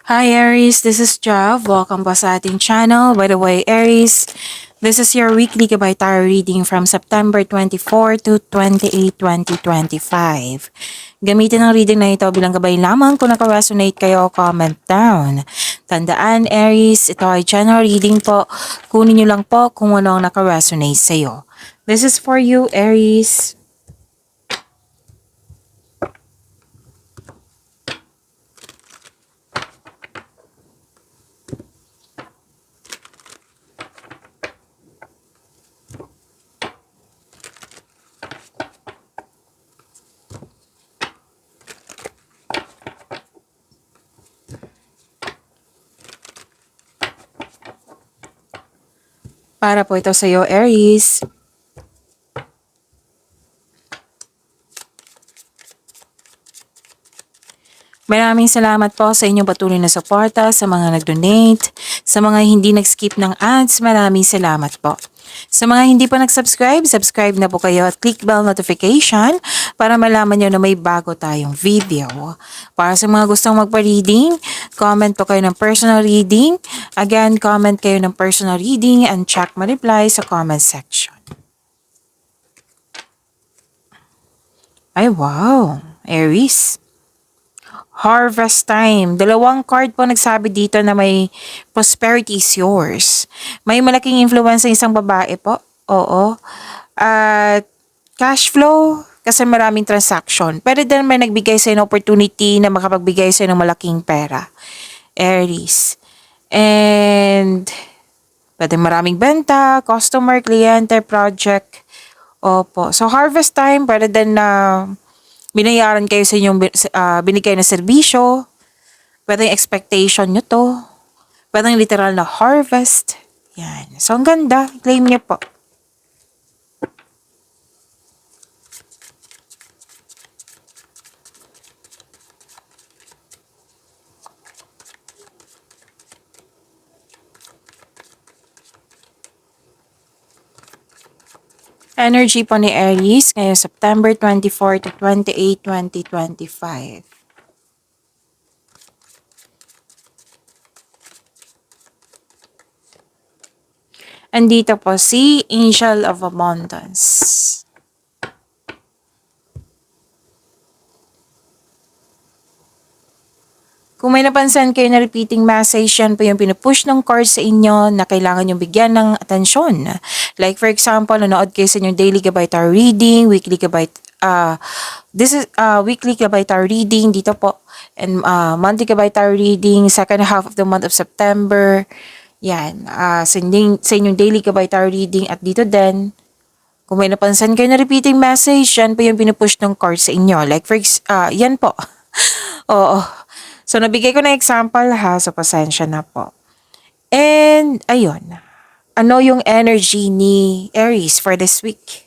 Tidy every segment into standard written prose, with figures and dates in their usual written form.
Hi Aries, this is Jav. Welcome po sa ating channel. By the way, Aries, this is your weekly gabay tarot reading from September 24 to 28, 2025. Gamitin ang reading na ito bilang gabay lamang. Kung naka-resonate kayo, comment down. Tandaan, Aries, ito ay general reading po. Kunin nyo lang po kung ano ang naka-resonate sa'yo. This is for you, Aries. Para po ito sa iyo, Aries. Maraming salamat po sa inyong patuloy na suporta, sa mga nag-donate, sa mga hindi nag-skip ng ads, maraming salamat po. Sa mga hindi pa nag-subscribe, subscribe na po kayo at click bell notification para malaman nyo na may bago tayong video. Para sa mga gustong magpa-reading, comment po kayo ng personal reading. Again, comment kayo ng personal reading and check my reply sa comment section. Ay wow, Aries. Harvest time. Dalawang card po nagsabi dito na may prosperity is yours. May malaking influence sa isang babae po. Oo. At cash flow kasi maraming transaction. Pero din may nagbigay sa ng opportunity na makapagbigay sa ng malaking pera. Aries. And pwede maraming benta, customer, kliyente, project. Opo. So harvest time, pwede din na binayaran kayo sa inyong binigay na serbisyo. Pwedeng expectation nyo to. Pwedeng literal na harvest. Yan. So, ang ganda. Claim nyo po. Energy po ni Aries ngayong September 24 to 28, 2025. Andito po si Angel of Abundance. Kung may napansin kayo na repeating message, yan po yung pinupush ng card sa inyo na kailangan yung bigyan ng atensyon. Like for example, nanood kayo sa inyong daily gabay tarot reading, weekly gabay, this is weekly gabay tarot reading dito po. And monthly gabay tarot reading, second half of the month of September. Yan, sa inyong daily gabay tarot reading at dito din. Kung may napansin kayo na repeating message, yan po yung pinupush ng card sa inyo. Like for yan po. Oo. So, nabigay ko na example ha. So, pasensya na po. And, ayun. Ano yung energy ni Aries for this week?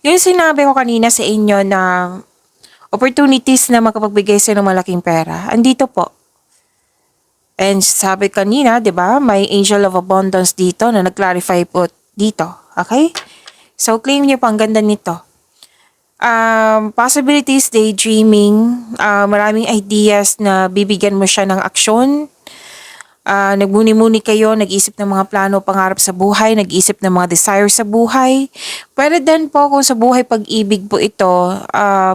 Yung sinabi ko kanina sa inyo na opportunities na makapagbigay sa ng malaking pera, andito po. And sabi kanina, di ba, may Angel of Abundance dito na nag-clarify po dito. Okay? So, claim niyo po, ang ganda nito. Possibilities, daydreaming, maraming ideas na bibigyan mo siya ng aksyon. Nagmuni-muni kayo, nag-isip ng mga plano, pangarap sa buhay, nag-isip ng mga desire sa buhay. Pwede din po kung sa buhay pag-ibig po ito,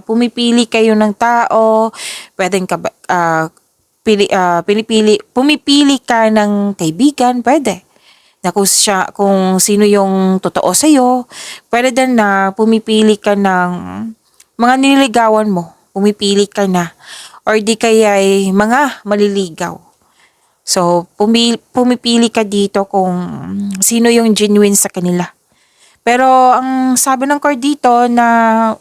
pumipili kayo ng tao, pwedeng pumipili ka ng kaibigan, pwede. Na kung sino yung totoo sa'yo, pwede din na pumipili ka ng mga nililigawan mo. Pumipili ka na. Or di kaya ay mga maliligaw. So, pumipili ka dito kung sino yung genuine sa kanila. Pero, ang sabi ng card dito na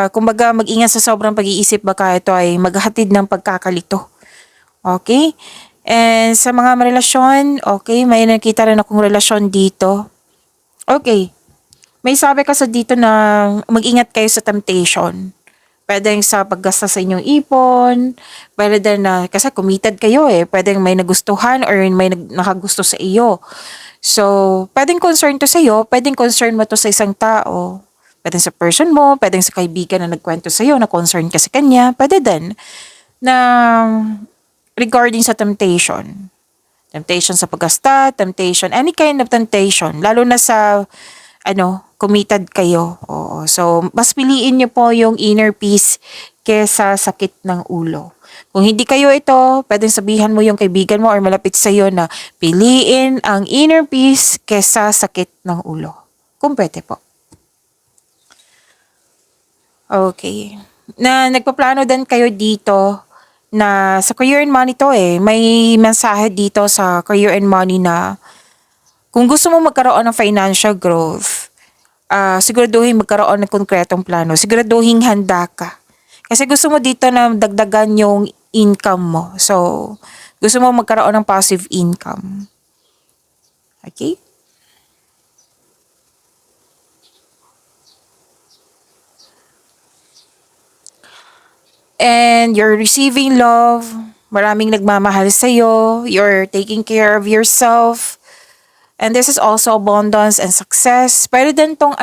kumbaga mag-ingat sa sobrang pag-iisip baka ito ay maghahatid ng pagkakalito. Okay? And sa mga relasyon, okay, may nakita rin akong relasyon dito. Okay. May sabi kasi dito na mag-ingat kayo sa temptation. Pwedeng sa paggasta sa inyong ipon, pwede din na, kasi committed kayo pwedeng may nagustuhan or may nakagusto sa iyo. So, pwedeng concern to sa iyo, pwedeng concern mo to sa isang tao. Pwedeng sa person mo, pwedeng sa kaibigan na nagkwento sa'yo, na concern ka sa kanya. Pwede din na regarding sa temptation. Temptation sa paggasta, temptation, any kind of temptation. Lalo na sa, committed kayo. Oo. So, mas piliin nyo po yung inner peace kesa sakit ng ulo. Kung hindi kayo ito, pwedeng sabihan mo yung kaibigan mo or malapit sa'yo na piliin ang inner peace kesa sakit ng ulo. Kung pwede po. Okay. Na nagpaplano din kayo dito na sa career and money to may mensahe dito sa career and money na kung gusto mo magkaroon ng financial growth, siguraduhin magkaroon ng konkretong plano. Siguraduhin handa ka. Kasi gusto mo dito na dagdagan yung income mo. So, gusto mo magkaroon ng passive income. Okay? And you're receiving love. Maraming nagmamahal sa'yo. You're taking care of yourself. And this is also abundance and success. Pero din tong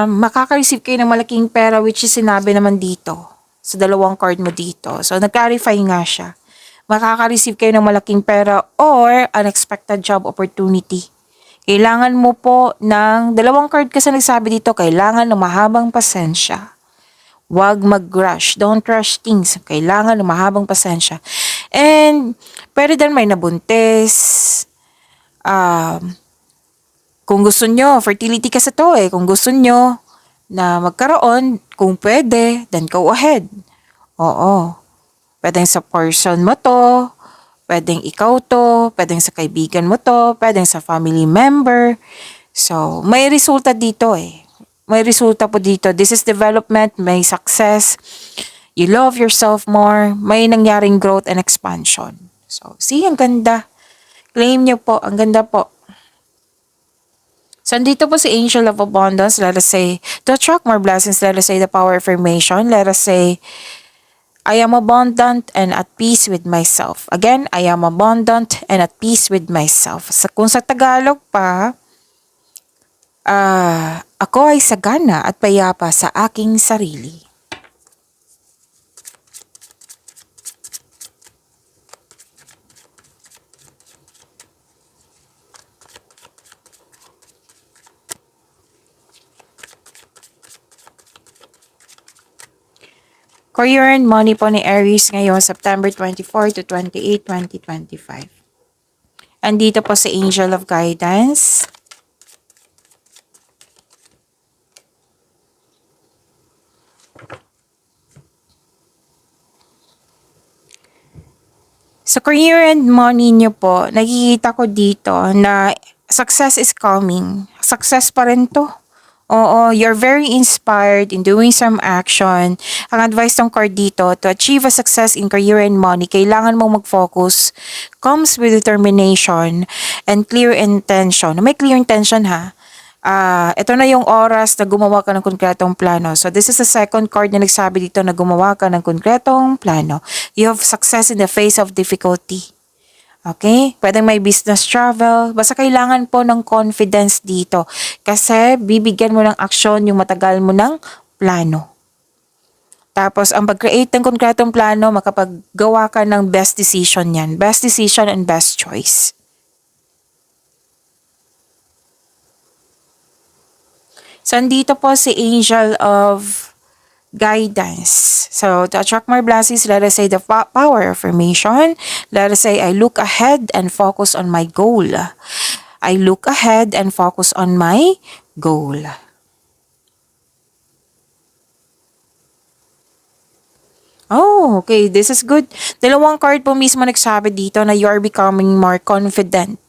makaka-receive kayo ng malaking pera which is sinabi naman dito sa dalawang card mo dito. So, nag-clarify nga siya. Makaka-receive kayo ng malaking pera or unexpected job opportunity. Kailangan mo po ng dalawang card kasi nagsabi dito, kailangan ng mahabang pasensya. Huwag mag-rush. Don't rush things. Kailangan ng mahabang pasensya. And, pwede din may nabuntis. Kung gusto nyo, fertility kasi to kung gusto nyo na magkaroon, kung pwede, then go ahead. Oo. Pwedeng sa person mo to, pwedeng ikaw to, pwedeng sa kaibigan mo to, pwedeng sa family member. So, may resulta dito May resulta po dito. This is development, may success. You love yourself more. May nangyaring growth and expansion. So, see, ang ganda. Claim nyo po, ang ganda po. So, andito po si Angel of Abundance. Let us say, to attract more blessings, let us say the power affirmation. Let us say, I am abundant and at peace with myself. Again, I am abundant and at peace with myself. Kung sa Tagalog pa, ako ay sagana at payapa sa aking sarili. Career and money po ni Aries ngayon, September 24 to 28, 2025. Andito po si Angel of Guidance. Sa career and money nyo po, nakikita ko dito na success is coming. Success pa rin to. Oo, you're very inspired in doing some action. Ang advice ng card dito, to achieve a success in career and money, kailangan mong mag-focus, comes with determination and clear intention. May clear intention ito na yung oras na gumawa ka ng konkretong plano. So, this is the second card na nagsabi dito na gumawa ka ng konkretong plano. You have success in the face of difficulty. Okay? Pwedeng may business travel. Basta kailangan po ng confidence dito. Kasi bibigyan mo ng aksyon yung matagal mo ng plano. Tapos, ang pag-create ng konkretong plano, makapaggawa ka ng best decision yan. Best decision and best choice. So, andito po si Angel of Guidance. So, to attract more blessings, let us say the power affirmation. Let us say, I look ahead and focus on my goal. I look ahead and focus on my goal. Oh, okay. This is good. Dalawang card po mismo nagsabi dito na you are becoming more confident.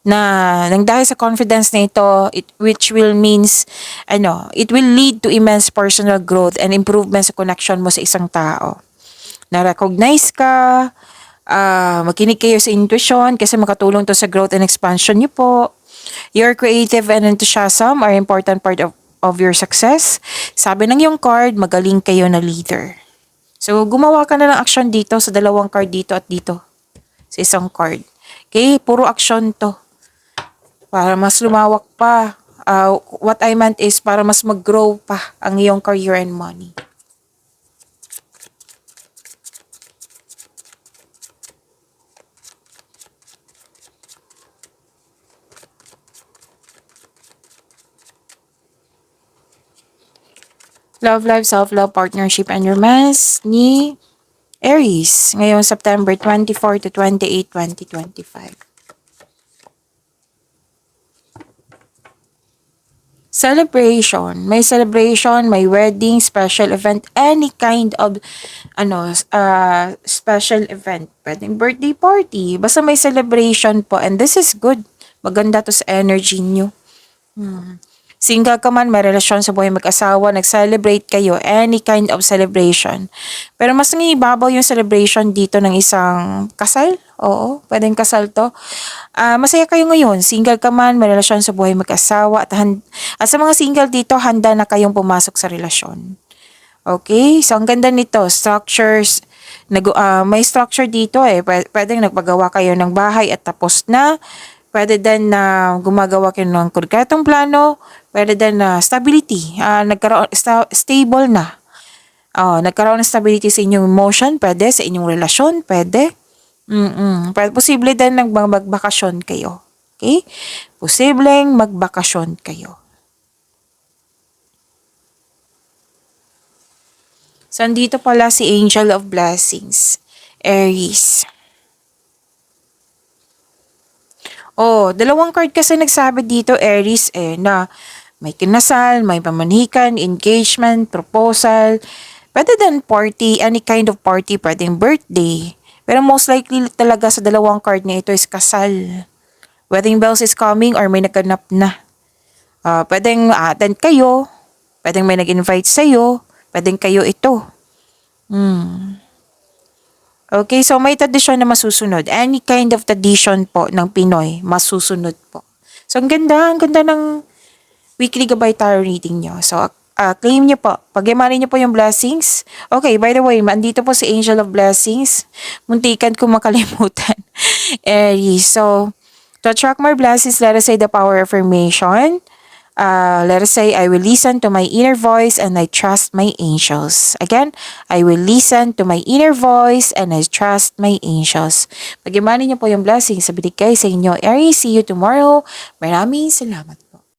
Na nang dahil sa confidence na ito, which will means, it will lead to immense personal growth and improvement sa connection mo sa isang tao. Na-recognize ka, makinig kayo sa intuition kasi makatulong to sa growth and expansion niyo po. Your creative and enthusiasm are important part of your success. Sabi ng yung card, magaling kayo na leader. So, gumawa ka na ng action dito sa dalawang card dito at dito. Sa isang card. Okay, puro action to. Para mas lumawak pa What I meant is para mas mag-grow pa ang iyong career and money. Love life, self-love, partnership, and romance ni Aries ngayong September 24 to 28, 2025. Celebration, may wedding, special event, any kind of special event. Pwedeng birthday party, basta may celebration po, and this is good. Maganda to sa energy nyo. Single ka man, may relasyon sa buhay mag-asawa, nag-celebrate kayo, any kind of celebration. Pero mas nangibabaw yung celebration dito ng isang kasal. Oo, pwedeng kasal to. Masaya kayo ngayon. Single ka man, may relasyon sa buhay mag-asawa. At sa mga single dito, handa na kayong pumasok sa relasyon. Okay? So, ang ganda nito, structures. May structure dito eh. Pwedeng nagpagawa kayo ng bahay at tapos na. Pwede din na gumagawa kayo ng konkretong plano. Pwede din na stability. Stable na. Nagkaroon ng stability sa inyong emotion. Pwede. Sa inyong relasyon. Pwede. Posible din na magbakasyon kayo. Okay? Posibleng magbakasyon kayo. So, andito pala si Angel of Blessings. Aries. Dalawang card kasi nagsabi dito, Aries, na may kinasal, may pamanikan, engagement, proposal. Pwede din party, any kind of party, pwedeng birthday. Pero most likely talaga sa dalawang card na ito is kasal. Wedding bells is coming or may naganap na. Pwedeng attend kayo, pwedeng may nag-invite sa'yo, pwedeng kayo ito. Okay, so may tradisyon na masusunod. Any kind of tradition po ng Pinoy, masusunod po. So, ang ganda ng weekly gabay tarot reading nyo. So, claim nyo po. Pag-imanin nyo po yung blessings. Okay, by the way, andito po si Angel of Blessings. Muntikan ko makalimutan. Aries. So, to attract more blessings, let us say the power of affirmation. Let us say, I will listen to my inner voice and I trust my angels. Again, I will listen to my inner voice and I trust my angels. Pag-imanin niyo po yung blessings sa binigay sa inyo, Aries. See you tomorrow. Maraming salamat.